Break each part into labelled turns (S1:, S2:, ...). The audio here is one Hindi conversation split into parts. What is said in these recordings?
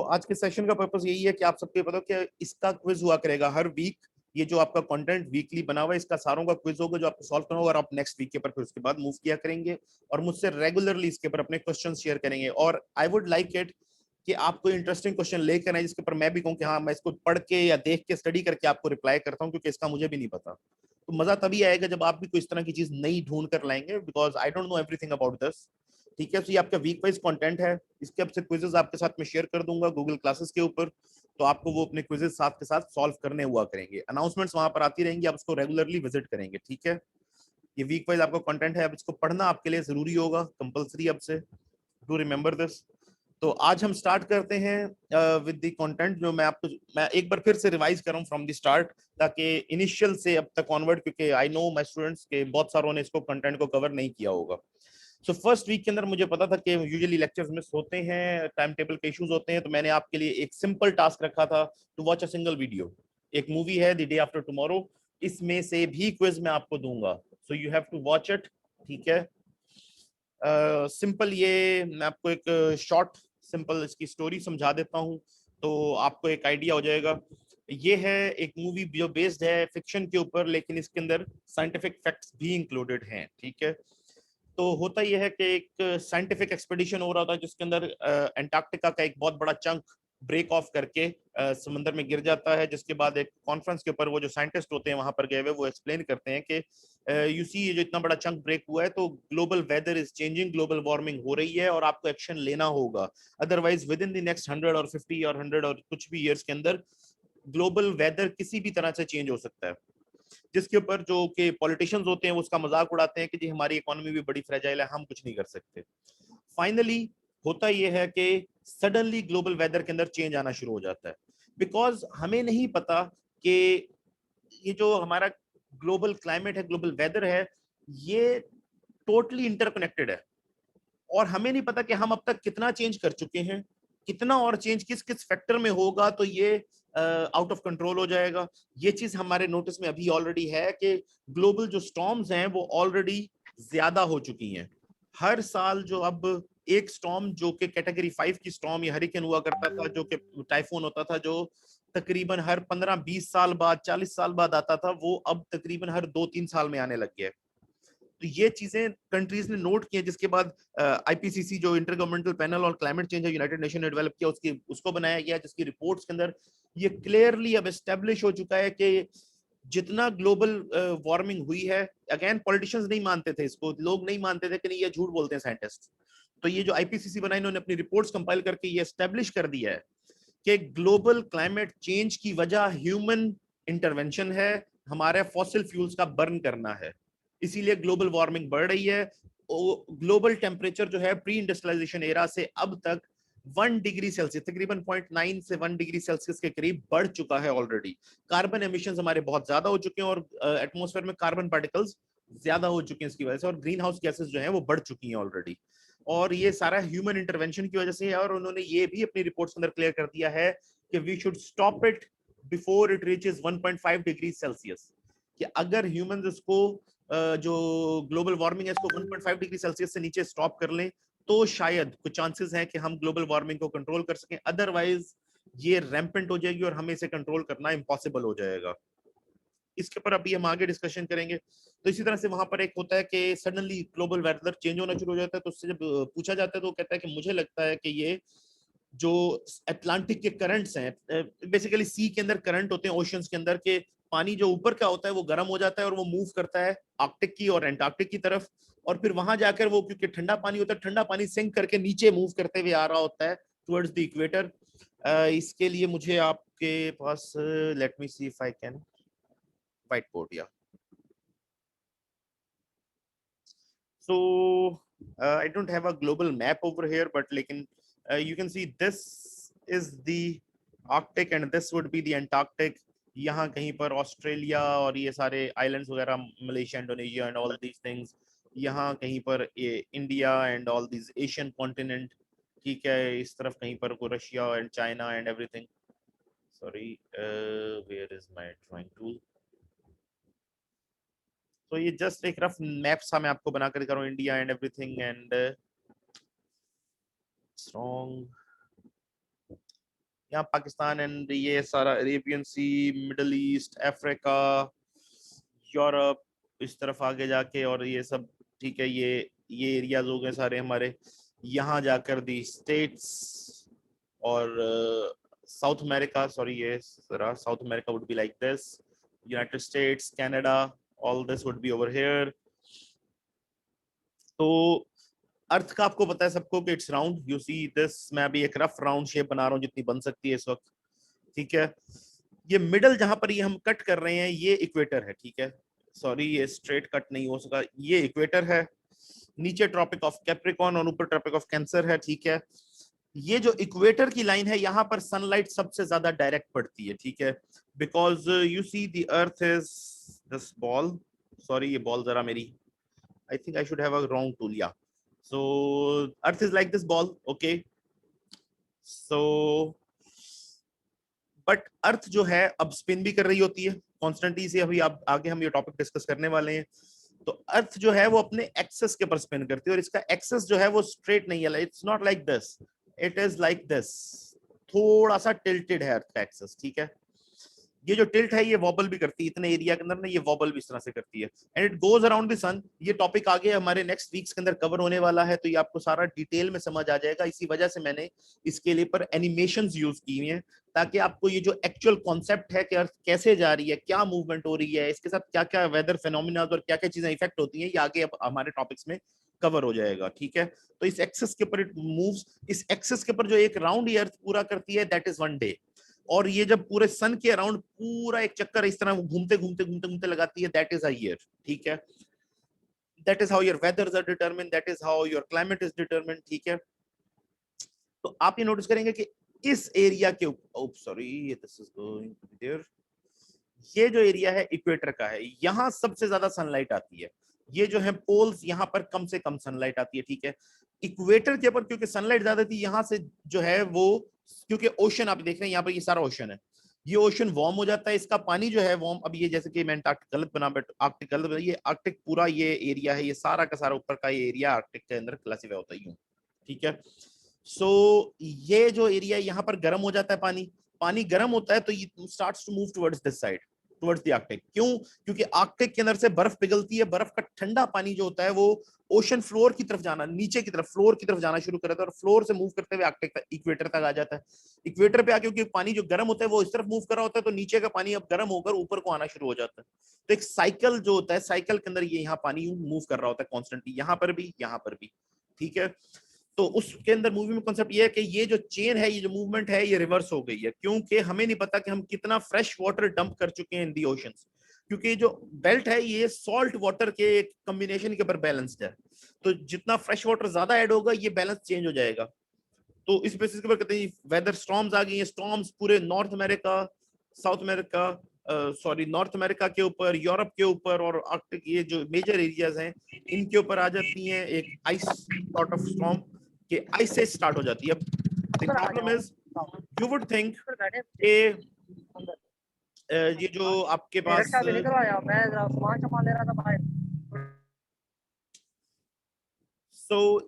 S1: आज के सेशन का पर्पस यही है कि आप सबको पता हो कि इसका क्विज हुआ करेगा हर वीक। ये जो आपका कंटेंट वीकली बना हुआ है, इसका सारों का क्विज होगा जो आपको सॉल्व करना होगा, और आप नेक्स्ट वीक के ऊपर फिर उसके बाद मूव किया करेंगे और मुझसे रेगुलरली इसके ऊपर अपने क्वेश्चन शेयर करेंगे। और आई वुड लाइक इट कि आप कोई इंटरेस्टिंग क्वेश्चन लेकर आए जिसके ऊपर मैं भी कहूँ कि हाँ, मैं इसको पढ़ के या देख के स्टडी करके आपको रिप्लाई करता हूँ, क्योंकि इसका मुझे भी नहीं पता। तो मजा तभी आएगा जब आप भी कोई इस तरह की चीज नई ढूंढ कर लाएंगे, because I don't know everything about this. ठीक है, तो ये आपका वीक वाइज कंटेंट है। इसके अब से क्विजेस आपके साथ में शेयर कर दूंगा गूगल क्लासेस के ऊपर, तो आपको वो अपने क्विजेस साथ के साथ सॉल्व करने हुआ करेंगे। अनाउंसमेंट्स वहां पर आती रहेंगी, आप उसको रेगुलरली विजिट करेंगे। ठीक है, ये वीक वाइज आपका कंटेंट है, अब इसको पढ़ना आपके लिए जरूरी होगा, कंपलसरी अब से। Do remember this. तो आज हम स्टार्ट करते हैं विद द कंटेंट जो मैं एक बार फिर से रिवाइज कर रहा हूँ फ्रॉम द स्टार्ट, ताकि इनिशियल से अब तक ऑनवर्ड, क्योंकि आई नो माय स्टूडेंट्स के बहुत सारों ने इसको कंटेंट को कवर नहीं किया होगा। फर्स्ट वीक के अंदर मुझे पता था कि यूजुअली लेक्चर्स मिस होते हैं, टाइम टेबल के इश्यूज होते हैं, तो मैंने आपके लिए एक सिंपल टास्क रखा था, to watch a single video. एक मूवी है द डे आफ्टर टुमारो, इसमें से भी क्विज मैं आपको दूंगा, so you have to watch it. ठीक है, सिंपल ये मैं आपको एक शॉर्ट सिंपल इसकी स्टोरी समझा देता हूँ, तो आपको एक आइडिया हो जाएगा। ये है एक मूवी जो बेस्ड है फिक्शन के ऊपर, लेकिन इसके अंदर साइंटिफिक फैक्ट्स भी इंक्लूडेड हैं। ठीक है, तो होता यह है कि एक साइंटिफिक एक्सपेडिशन हो रहा था जिसके अंदर अंटार्कटिका का एक बहुत बड़ा चंक ब्रेक ऑफ करके समंदर में गिर जाता है, जिसके बाद एक कॉन्फ्रेंस के ऊपर वो जो साइंटिस्ट होते हैं वहां पर गए हुए, वो एक्सप्लेन करते हैं कि यू सी, ये जो इतना बड़ा चंक ब्रेक हुआ है तो global weather is changing, global warming हो रही है और आपको एक्शन लेना होगा, otherwise within the next 100 और 50 और 100 और कुछ भी ईयर्स के अंदर ग्लोबल वेदर किसी भी तरह से चेंज हो सकता है। जिसके ऊपर जो के पॉलिटिशियंस होते हैं वो उसका मजाक उड़ाते हैं कि जी हमारी इकोनॉमी भी बड़ी फ्रेजाइल है, हम कुछ नहीं कर सकते। फाइनली होता यह है कि सडनली ग्लोबल वेदर के अंदर चेंज आना शुरू हो जाता है, बिकॉज हमें नहीं पता कि ये जो हमारा ग्लोबल क्लाइमेट है, ग्लोबल वेदर है, ये टोटली इंटरकनेक्टेड है, और हमें नहीं पता कि हम अब तक कितना चेंज कर चुके हैं, कितना और चेंज किस किस फैक्टर में होगा तो ये आउट ऑफ कंट्रोल हो जाएगा। ये चीज हमारे नोटिस में अभी ऑलरेडी है कि ग्लोबल जो स्टॉर्म्स हैं वो ऑलरेडी ज्यादा हो चुकी हैं। हर साल जो अब एक स्टॉर्म जो कि कैटेगरी 5 की स्टॉर्म या हरिकेन हुआ करता था, जो कि टाइफून होता था, जो तकरीबन हर 15-20 साल बाद, 40 साल बाद आता था, वो अब तकरीबन हर 2-3 साल में आने लग गया है। तो ये चीजें कंट्रीज ने नोट की है, जिसके बाद आईपीसीसी जो इंटर गवर्नमेंटल पैनल और क्लाइमेट चेंज है यूनाइटेड नेशन ने डेवलप किया, उसको बनाया गया, जिसकी रिपोर्ट्स के अंदर ये क्लियरली अब एस्टेब्लिश हो चुका है कि जितना ग्लोबल वार्मिंग हुई है, अगेन पॉलिटिशियंस नहीं मानते थे इसको, लोग नहीं मानते थे कि नहीं ये झूठ बोलते हैं साइंटिस्ट, तो ये जो आईपीसीसी बनाई इन्होंने अपनी रिपोर्ट्स कंपाइल करके ये एस्टेब्लिश कर दिया है कि ग्लोबल क्लाइमेट चेंज की वजह ह्यूमन इंटरवेंशन है, हमारे फॉसिल फ्यूल्स का बर्न करना है, इसीलिए ग्लोबल वार्मिंग बढ़ रही है। ग्लोबल टेम्परेचर जो है प्री इंडस्ट्रियलाइजेशन एरा से अब तक 1 डिग्री सेल्सियस, तकरीबन 0.9 से 1 डिग्री सेल्सियस के करीब बढ़ चुका है ऑलरेडी। कार्बन एमिशन हमारे बहुत ज्यादा हो चुके हैं और एटमॉस्फेयर में कार्बन पार्टिकल्स ज्यादा हो चुके हैं इसकी वजह से, और ग्रीन हाउस गैसेस जो है वो बढ़ चुकी हैं ऑलरेडी, और ये सारा ह्यूमन इंटरवेंशन की वजह से है। और उन्होंने ये भी अपनी रिपोर्ट्स के अंदर क्लियर कर दिया है कि we should stop it before it reaches 1.5 degree Celsius, कि अगर ह्यूमंस इसको जो ग्लोबल वार्मिंग है इसको 1.5 डिग्री सेल्सियस से नीचे स्टॉप कर लें तो शायद कुछ चांसेस हैं कि हम ग्लोबल वार्मिंग को कंट्रोल कर सकें, अदरवाइज ये रैंपेंट हो जाएगी और हमें इसे कंट्रोल करना इम्पॉसिबल हो जाएगा। इसके ऊपर अभी हम आगे डिस्कशन करेंगे। तो इसी तरह से वहां पर एक होता है कि सडनली ग्लोबल वेदर चेंज होना शुरू हो जाता है, तो उससे जब पूछा जाता है तो वो कहता है कि मुझे लगता है कि ये जो अटलांटिक के करंट्स हैं, बेसिकली सी के अंदर करंट होते हैं ओशंस के अंदर, के पानी जो ऊपर का होता है वो गर्म हो जाता है और वो मूव करता है आर्कटिक की और एंटार्क्टिक की तरफ, और फिर वहां जाकर वो, क्योंकि ठंडा पानी होता है, ठंडा पानी सिंक करके नीचे मूव करते हुए आ रहा होता है टुवर्ड्स द इक्वेटर। इसके लिए मुझे आपके पास, let me see if I can whiteboard yeah so I don't have a global map over here, but लेकिन you can see this is the Arctic and this would be the Antarctic। यहाँ कहीं पर ऑस्ट्रेलिया और ये सारे आइलैंड्स वगैरह, Malaysia, Indonesia and all these things, यहाँ कहीं पर India and all these Asian continent. ठीक है, इस तरफ कहीं पर को Russia and China and everything. Sorry, where is my drawing tool. तो ये जस्ट एक रफ मैप सा मैं आपको बना कर दिखा रहा हूँ, India and everything and strong. यहाँ पाकिस्तान एंड ये सारा अरेबियन सी, मिडल ईस्ट, अफ्रीका, यूरोप, इस तरफ आगे जाके और ये सब, ठीक है, ये एरियाज हो गए सारे हमारे। यहाँ जाकर दी स्टेट्स और साउथ अमेरिका, सॉरी ये south America would be like this, United states, Canada, all this would be over here. तो अर्थ का आपको पता है सबको कि it's round, you see this, मैं अभी एक रफ राउंड शेप बना रहा हूँ जितनी बन सकती है इस वक्त, ठीक है। ये मिडल जहां पर ये हम कट कर रहे हैं ये इक्वेटर है, ठीक है, सॉरी ये स्ट्रेट कट नहीं हो सका, ये इक्वेटर है, नीचे ट्रॉपिक ऑफ कैप्रिकॉर्न और ऊपर ट्रॉपिक ऑफ कैंसर है, ठीक है। ये जो इक्वेटर की लाइन है यहाँ पर सनलाइट सबसे ज्यादा डायरेक्ट पड़ती है, ठीक है, because you see the earth is this ball, sorry ये बॉल जरा मेरी, I think I should have a wrong tool, yeah so earth is like this ball, okay. So but earth जो है अब स्पिन भी कर रही होती है कॉन्स्टेंटली से, अभी आप आगे हम ये टॉपिक डिस्कस करने वाले हैं। तो अर्थ जो है वो अपने एक्सेस के पर स्पिन करती है और इसका एक्सेस जो है वो स्ट्रेट नहीं है, it's not like this, it is like this, थोड़ा सा टिल्टेड है अर्थ का एक्सेस, ठीक है। ये जो टिल्ट है ये वॉबल भी करती है इतने एरिया के अंदर ना, ये वॉबल भी इस तरह से करती है and it goes around the sun. ये टॉपिक आगे हमारे नेक्स्ट वीक्स के अंदर कवर होने वाला है, तो ये आपको सारा डिटेल में समझ आ जाएगा। इसी वजह से मैंने इसके लिए पर एनिमेशंस यूज की हुई हैं, ताकि आपको ये जो एक्चुअल कॉन्सेप्ट है कि अर्थ कैसे जा रही है, क्या मूवमेंट हो रही है, इसके साथ क्या क्या वेदर फेनोमिना और क्या क्या चीजें इफेक्ट होती हैं, ये आगे अब हमारे टॉपिक्स में कवर हो जाएगा, ठीक है। तो इस एक्सेस के ऊपर इट मूव्स, इस एक्सेस के ऊपर जो एक राउंड ये अर्थ पूरा करती है दैट इज वन डे, और ये जब पूरे सन के अराउंड पूरा एक चक्कर इस तरह घूमते घूमते घूमते घूमते लगाती है, दैट इज अ ईयर, ठीक है। That is how your weathers are determined, that is how your climate is determined, ठीक है। तो आप ये नोटिस करेंगे कि इस एरिया के ऊपर, sorry this is going to be there, ये जो एरिया है इक्वेटर का है, यहाँ सबसे ज्यादा सनलाइट आती है। ये जो है पोल्स, यहाँ पर कम से कम सनलाइट आती है, ठीक है। इक्वेटर के ऊपर क्योंकि सनलाइट ज्यादा थी, यहाँ से जो है वो, क्योंकि ओशन आप देख रहे हैं यहाँ पर, ये सारा ओशन है, ये ओशन वार्म हो जाता है, इसका पानी जो है वार्म, अब ये जैसे कि मैं अंटार्कटिक गलत बना, बट आर्कटिक गलत बना, ये आर्कटिक पूरा ये एरिया है, ये सारा का सारा ऊपर का ये एरिया आर्कटिक के अंदर क्लासिफाई होता है, ठीक है। सो ये जो एरिया यहाँ पर गर्म हो जाता है, पानी पानी गर्म होता है तो ये starts to move towards this side, towards the Arctic. क्यों? क्योंकि आर्कटिक के अंदर से बर्फ पिघलती है, बर्फ का ठंडा पानी जो होता है वो ओशन फ्लोर की तरफ जाना, नीचे की तरफ फ्लोर की तरफ जाना शुरू करता है और फ्लोर से मूव करते हुए आर्कटिक तक, इक्वेटर तक आ जाता है। इक्वेटर पे आके क्योंकि पानी जो गर्म होता है वो इस तरफ मूव कर रहा होता है, तो नीचे का पानी अब गर्म होकर ऊपर को आना शुरू हो जाता है। तो एक साइकिल जो होता है, साइकिल के अंदर ये यहाँ पानी मूव कर रहा होता है कॉन्स्टेंटली, यहाँ पर भी, यहाँ पर भी, ठीक है। तो उसके अंदर मूवी में कॉन्सेप्ट ये है कि ये जो चेन है, ये जो मूवमेंट है, ये रिवर्स हो गई है, क्योंकि हमें नहीं पता कि हम कितना फ्रेश वाटर डंप कर चुके हैं इन दी ओशंस, क्योंकि जो बेल्ट है ये सॉल्ट वाटर के एक कॉम्बिनेशन के ऊपर बैलेंस्ड है, तो जितना फ्रेश वाटर ज्यादा ऐड होगा ये बैलेंस चेंज हो जाएगा। तो इस बेसिस के ऊपर कहते हैं वेदर स्टॉर्म्स आ गई हैं, स्टॉर्म्स पूरे north America, south America, sorry north America के ऊपर, यूरोप के ऊपर और आर्कटिक, ये जो मेजर एरियाज हैं इनके ऊपर आ जाती हैं एक आइस सॉर्ट ऑफ स्टॉर्म, कि आइस से स्टार्ट हो जाती है। The problem is you would think कि ये जो आपके पास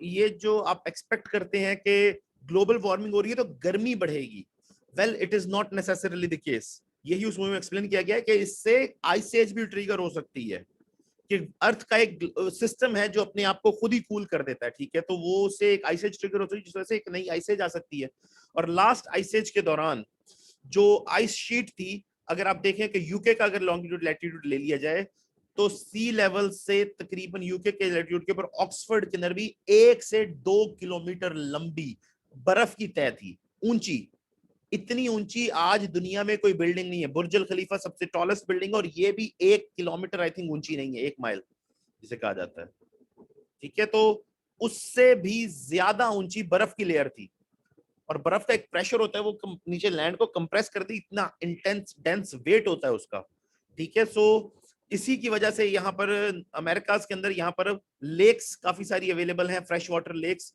S1: ये जो आप एक्सपेक्ट करते हैं कि ग्लोबल वार्मिंग हो रही है तो गर्मी बढ़ेगी, well it is not necessarily the case. यही उस मूवी में एक्सप्लेन किया गया है कि इससे आइस एज भी ट्रिगर हो सकती है, कि अर्थ का एक सिस्टम है जो अपने आप को खुद ही कूल कर देता है, ठीक है। तो वो से एक आइस एज ट्रिगर होती है, जिस वजह से एक नई आइस एज आ सकती है। और लास्ट आइस एज के दौरान जो आइस शीट थी, अगर आप देखें कि यूके का अगर लॉन्गिट्यूड लैटिट्यूड ले लिया जाए, तो सी लेवल से तकरीबन यूके के लैटिट्यूड के ऊपर ऑक्सफोर्ड के अंदर भी 1 से 2 किलोमीटर लंबी बर्फ की तह थी, ऊंची, इतनी ऊंची आज दुनिया में कोई बिल्डिंग नहीं है। बुर्ज खलीफा सबसे टॉलेस्ट बिल्डिंग है और ये भी 1 किलोमीटर आई थिंक ऊंची नहीं है, 1 माइल जिसे कहा जाता है, ठीक है। तो उससे भी ज्यादा ऊंची बर्फ की लेयर थी, और बर्फ का एक प्रेशर होता है वो नीचे लैंड को कंप्रेस कर दी, इतना इंटेंस डेंस वेट होता है उसका, ठीक है। सो इसी की वजह से यहाँ पर अमेरिका के अंदर यहाँ पर लेक्स काफी सारी अवेलेबल हैं, फ्रेश वाटर लेक्स,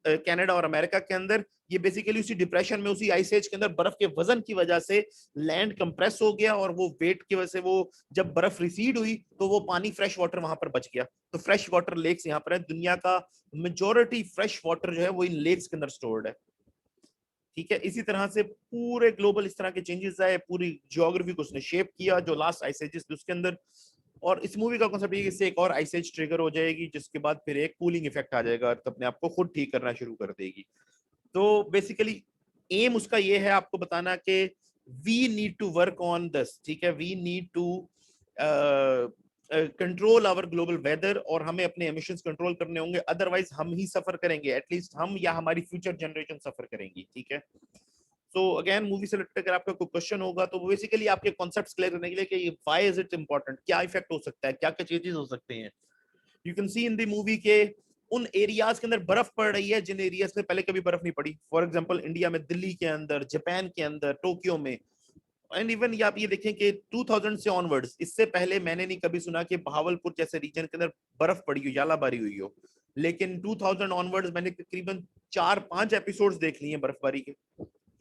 S1: कनाडा और अमेरिका के अंदर। ये बेसिकली उसी डिप्रेशन में, उसी आइस एज के अंदर बर्फ के वजन की वजह से लैंड कंप्रेस हो गया, और वो वेट की वजह से वो जब बर्फ रिसीड हुई तो वो पानी फ्रेश वाटर वहां पर बच गया। तो फ्रेश वाटर लेक्स यहाँ पर है, दुनिया का मेजोरिटी फ्रेश वाटर जो है वो इन लेक्स के अंदर स्टोर्ड है, ठीक है। इसी तरह से पूरे ग्लोबल इस तरह के चेंजेस आए, पूरी जियोग्राफी को उसने शेप किया जो लास्ट आइस एजेस थे उसके अंदर। और इस मूवी का कॉन्सेप्ट ये है कि इससे एक और आइस एज ट्रिगर हो जाएगी, जिसके बाद फिर एक कूलिंग इफेक्ट आ जाएगा, अर्थ अपने आप को खुद ठीक करना शुरू कर देगी। तो बेसिकली एम उसका ये है आपको बताना कि we need to work on this, ठीक है, we need to control our global weather, और हमें अपने एमिशंस कंट्रोल करने होंगे, अदरवाइज हम ही सफर करेंगे, एटलीस्ट हम या हमारी फ्यूचर जनरेशन सफर करेंगी। ठीक है। सो अगेन मूवी से रिलेटेड अगर आपका कोई क्वेश्चन होगा तो बेसिकली आपके कॉन्सेप्ट्स क्लियर करने के लिए कि व्हाई इज इट इंपॉर्टेंट, क्या इफेक्ट हो सकता है, क्या क्या चेंजेस हो सकते हैं। You can see in the movie के उन एरियाज के अंदर बर्फ पड़ रही है जिन एरियाज में पहले कभी बर्फ नहीं पड़ी। फॉर एग्जांपल इंडिया में दिल्ली के अंदर, जापान के अंदर, टोक्यो में। एंड इवन ये आप ये देखें कि 2000 से ऑनवर्ड्स, इससे पहले मैंने नहीं कभी सुना कि भावलपुर जैसे रीजन के अंदर बर्फ पड़ी हो, यालाबारी हुई हो। लेकिन 2000 ऑनवर्ड्स मैंने तकरीबन 4-5 एपिसोड्स देख लिए हैं बर्फबारी के,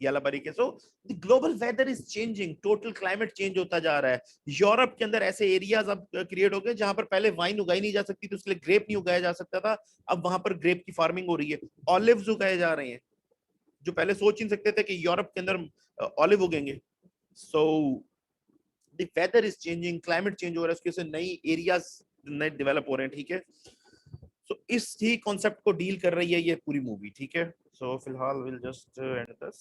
S1: यालाबारी के। So the global weather is changing, total climate change होता जा रहा है। यूरोप के अंदर ऐसे एरियाज अब क्रिएट हो गए जहां पर पहले वाइन उगाई नहीं जा सकती, तो उसके लिए ग्रेप नहीं उगाया जा सकता था, अब वहां पर ग्रेप की फार्मिंग हो रही है। ऑलिव्स उगाए जा रहे हैं, जो पहले सोच ही नहीं सकते थे कि यूरोप के अंदर ऑलिव उगेंगे। So the weather is changing, climate change हो रहा है, उसके से नई एरियाज नए डेवलप हो रहे हैं। ठीक है। सो इस ही कॉन्सेप्ट को डील कर रही है ये पूरी मूवी। ठीक है। सो फिलहाल will just end this.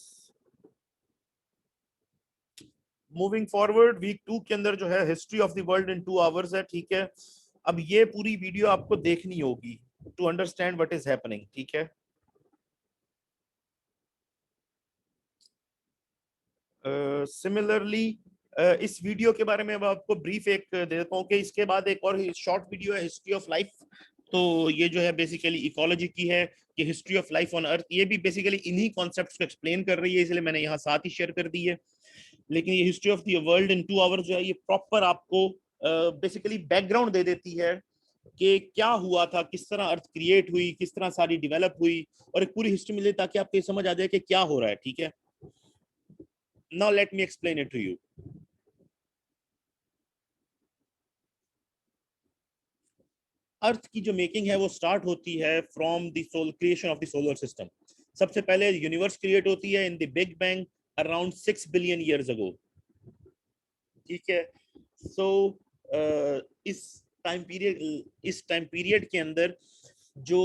S1: Moving forward, week 2 के अंदर जो है history of the world in 2 hours है। ठीक है। अब ये पूरी वीडियो आपको देखनी होगी to understand what is happening. ठीक है। सिमिलरली इस वीडियो के बारे में मैं आपको ब्रीफ एक दे देता हूँ कि इसके बाद एक और शॉर्ट वीडियो है हिस्ट्री ऑफ लाइफ। तो ये जो है बेसिकली इकोलॉजी की है कि history of life on earth, ये भी बेसिकली इन्हीं कॉन्सेप्ट्स को एक्सप्लेन कर रही है, इसलिए मैंने यहाँ साथ ही शेयर कर दी है। लेकिन ये history of the world in 2 hours जो है ये प्रॉपर आपको बेसिकली बैकग्राउंड दे देती है कि क्या हुआ था, किस तरह अर्थ क्रिएट हुई, किस तरह सारी डेवलप हुई, और एक पूरी हिस्ट्री मिले ताकि आपको समझ आ जाए कि क्या हो रहा है। ठीक है। Now let me explain it to you. अर्थ की जो मेकिंग है वो स्टार्ट होती है from the sole creation of the solar system. सबसे पहले यूनिवर्स क्रिएट होती है in the big bang around 6 billion years ago. ठीक है। सो इस टाइम पीरियड के अंदर जो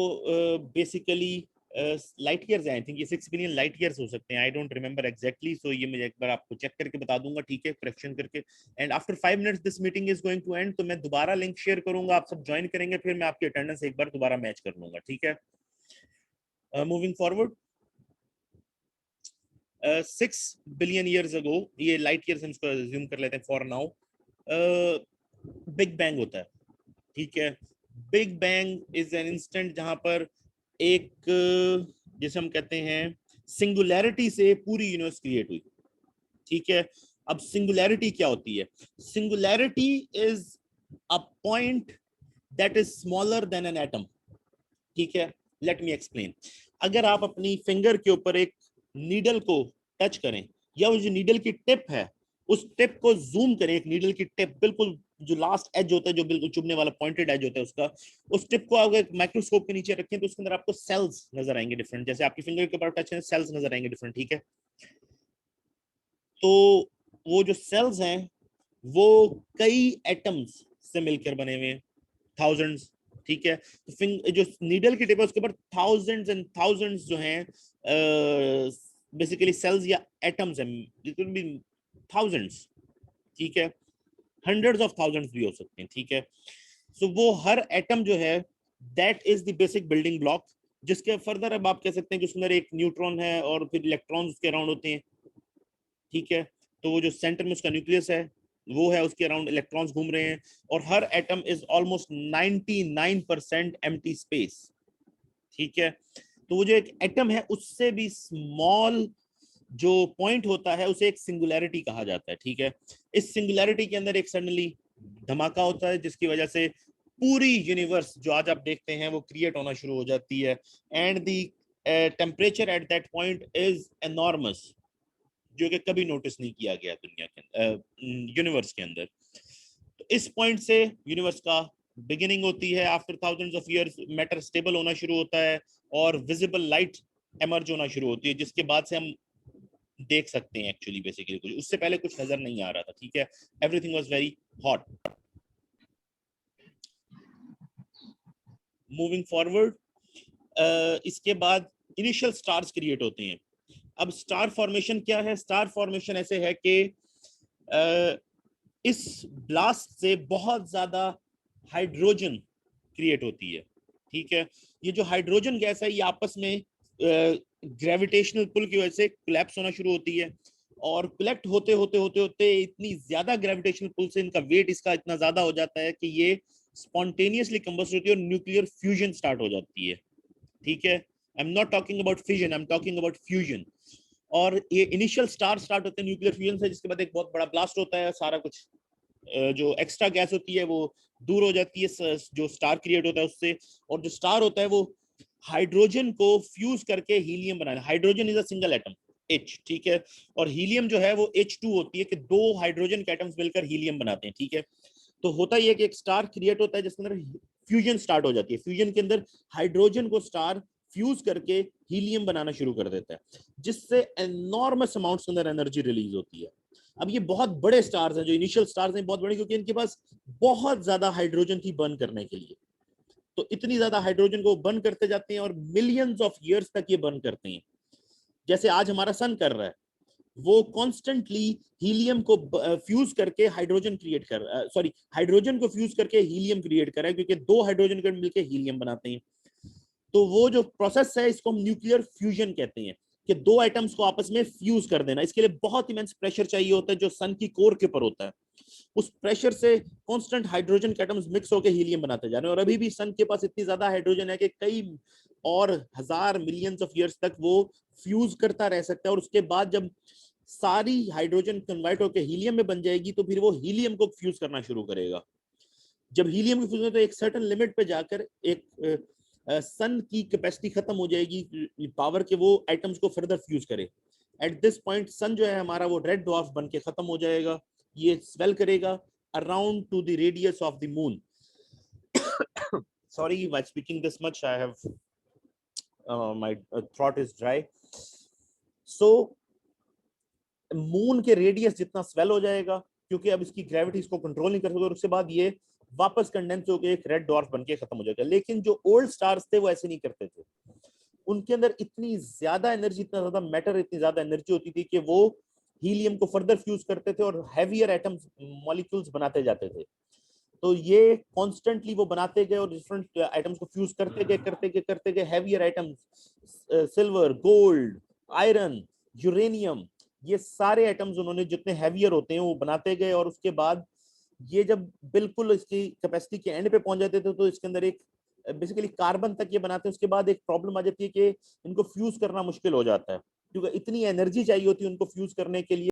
S1: बेसिकली लाइट ईयर्स हैं, आई थिंक ये 6 बिलियन लाइट ईयर्स हो सकते हैं, आई डोंट रिमेंबर एग्जैक्टली। सो ये मैं एक बार आपको चेक करके बता दूंगा। ठीक है, करेक्शन करके। And after 5 minutes this meeting is going to end, तो मैं दोबारा लिंक शेयर करूंगा, आप सब ज्वाइन करेंगे, फिर मैं आपकी अटेंडेंस एक बार दोबारा मैच कर लूंगा। ठीक है। मूविंग फॉरवर्ड, 6 बिलियन ईयर्स अगो, ये लाइट ईयर्स हम इसको अज्यूम कर लेते हैं फॉर नाउ, बिग बैंग होता है। ठीक है। Big bang is an instant जहां पर एक जैसे हम कहते हैं सिंगुलैरिटी से पूरी यूनिवर्स क्रिएट हुई। ठीक है। अब सिंगुलैरिटी क्या होती है? Singularity is a point that is smaller than an atom. ठीक है। Late me explain. अगर आप अपनी फिंगर के ऊपर एक नीडल को टच करें, या वो जो नीडल की टिप है उस टिप को जूम करें, एक नीडल की टिप बिल्कुल जो लास्ट एज होता है, जो बिल्कुल चुभने वाला पॉइंटेड एज होता है उसका, उस टिप को अगर माइक्रोस्कोप के नीचे रखें तो उसके अंदर आपको सेल्स नजर आएंगे डिफरेंट, जैसे आपकी फिंगर के ऊपर टच है सेल्स नजर आएंगे डिफरेंट। ठीक है। तो वो जो सेल्स हैं वो कई एटम्स से मिलकर बने हुए हैं, थाउजेंड्स। ठीक है। तो जो नीडल की टिप है उसके ऊपर थाउजेंड्स एंड थाउजेंड्स जो हैं बेसिकली सेल्स या एटम्स हैं, थाउजेंड्स। ठीक है। हंड्रेड्स ऑफ थाउजेंड्स भी हो सकते हैं। ठीक है। सो वो हर एटम जो है that is the basic building block, जिसके फर्दर अब आप कह सकते हैं कि उसके अंदर एक न्यूट्रॉन है और फिर इलेक्ट्रॉन्स उसके अराउंड होते हैं। ठीक है। तो वो जो सेंटर में उसका न्यूक्लियस है वो है, उसके अराउंड इलेक्ट्रॉन्स घूम रहे हैं, और हर atom is almost 99% empty space. ठीक है। तो वो जो एक एटम है उससे भी स्मॉल जो पॉइंट होता है उसे एक सिंगुलैरिटी कहा जाता है। ठीक है। इस सिंगुलैरिटी के अंदर एक सडनली धमाका होता है जिसकी वजह से पूरी यूनिवर्स जो आज आप देखते हैं वो क्रिएट होना शुरू हो जाती है। And the temperature at that point is enormous, जो कि कभी नोटिस नहीं किया गया दुनिया के यूनिवर्स के अंदर। तो इस पॉइंट से यूनिवर्स का बिगिनिंग होती है। After thousands of years matter stable होना शुरू होता है और विजिबल लाइट एमर्ज होना शुरू होती है, जिसके बाद से हम देख सकते हैं एक्चुअली बेसिकली कुछ, उससे पहले कुछ नजर नहीं आ रहा था, ठीक है, everything was very hot. Moving forward, इसके बाद इनिशियल स्टार्स क्रिएट होते हैं। अब स्टार फॉर्मेशन क्या है? स्टार फॉर्मेशन ऐसे है कि इस ब्लास्ट से बहुत ज्यादा हाइड्रोजन क्रिएट होती है, ठीक है। ये जो हाइड्रोजन गैस है ये आपस में ग्रेविटेशनल पुल की वजह से कोलैप्स होना शुरू होती है, और कलेक्ट होते होते होते होते इतनी ज्यादा ग्रेविटेशनल पुल से इनका वेट इसका इतना ज्यादा हो जाता है कि ये स्पॉन्टेनियसली कंबस्ट होती है और न्यूक्लियर फ्यूजन स्टार्ट हो जाती है, ठीक है। I am not talking about fission, I am talking about fusion. और ये इनिशियल स्टार्ट होते हैं न्यूक्लियर फ्यूजन से, जिसके बाद एक बहुत बड़ा ब्लास्ट होता है, सारा कुछ जो एक्स्ट्रा गैस होती है वो दूर हो जाती है जो स्टार क्रिएट होता है उससे, और जो स्टार होता है वो हाइड्रोजन को फ्यूज करके helium banana. Hydrogen is a single atom H, ठीक है, और हीलियम जो है वो H2 होती है कि दो हाइड्रोजन के एटम्स मिलकर हीलियम बनाते हैं, ठीक है। तो होता ही है कि एक स्टार क्रिएट होता है जिसके अंदर फ्यूजन स्टार्ट हो जाती है, फ्यूजन के अंदर हाइड्रोजन को स्टार फ्यूज करके हीलियम बनाना शुरू कर देता है, जिससे एनॉर्मस अमाउंट्स के अंदर एनर्जी रिलीज होती है। अब ये बहुत बड़े स्टार्स हैं, जो इनिशियल स्टार्स हैं बहुत बड़े, क्योंकि इनके पास बहुत ज्यादा हाइड्रोजन थी बर्न करने के लिए। तो इतनी ज्यादा हाइड्रोजन को बर्न करते जाते हैं और मिलियंस ऑफ ईयर्स तक ये बर्न करते हैं, जैसे आज हमारा सन कर रहा है। वो कॉन्स्टेंटली हीलियम को फ्यूज करके हाइड्रोजन क्रिएट कर, सॉरी, हाइड्रोजन को फ्यूज करके हीलियम क्रिएट कर रहा है, क्योंकि दो हाइड्रोजन के मिलकर हीलियम बनाते हैं। तो वो जो प्रोसेस है इसको हम न्यूक्लियर फ्यूजन कहते हैं, कि दो एटम्स को आपस में फ्यूज कर देना। इसके लिए बहुत इमेंस प्रेशर चाहिए होता है जो सन की कोर के ऊपर होता है। उस प्रेशर से कांस्टेंट हाइड्रोजन के एटम्स मिक्स होकर हीलियम बनाते जा रहे हैं, और अभी भी सन के पास इतनी ज्यादा हाइड्रोजन है कि कई और हजार मिलियंस ऑफ ईयर्स तक वो फ्यूज करता रह सकता है। और उसके बाद जब सारी हाइड्रोजन कन्वर्ट होकर हीलियम में बन जाएगी तो फिर वो हीलियम को फ्यूज करना शुरू करेगा। जब हीलियम की फ्यूजन तो एक सर्टेन लिमिट पे जाकर एक सन की कैपेसिटी खत्म हो जाएगी पावर के वो एटम्स को फर्दर फ्यूज करे। एट दिस पॉइंट सन जो है हमारा वो रेड ड्वार्फ बन के खत्म हो जाएगा। ये स्वेल करेगा around two the radius of the moon. Sorry while speaking this much, I have my throat is dry. So moon के रेडियस जितना स्वेल हो जाएगा, क्योंकि अब इसकी ग्रेविटी इसको कंट्रोल नहीं कर सकती, और उसके बाद ये वापस कंडेंस होकर एक रेड डॉर्फ बनके खत्म हो जाएगा। लेकिन जो ओल्ड स्टार्स थे वो ऐसे नहीं करते थे, उनके अंदर इतनी ज्यादा एनर्जी, इतना ज्यादा मैटर, इतनी ज्यादा एनर्जी होती थी कि वो हीलियम को फर्दर फ्यूज करते थे और हैवियर एटम्स मॉलिक्यूल्स बनाते जाते थे। तो ये कॉन्स्टेंटली वो बनाते गए और डिफरेंट आइटम्स को फ्यूज करते गए heavier items, silver, gold, iron, uranium, ये सारे एटम्स उन्होंने जितने हैवियर होते हैं वो बनाते गए। और उसके बाद ये जब बिल्कुल इसकी कैपेसिटी के एंड पे पहुंच जाते थे तो इसके अंदर एक बेसिकली कार्बन तक ये बनाते हैं। उसके बाद एक प्रॉब्लम आ जाती है कि इनको फ्यूज करना मुश्किल हो जाता है, क्योंकि इतनी एनर्जी चाहिए होती है उनको फ्यूज करने के लिए।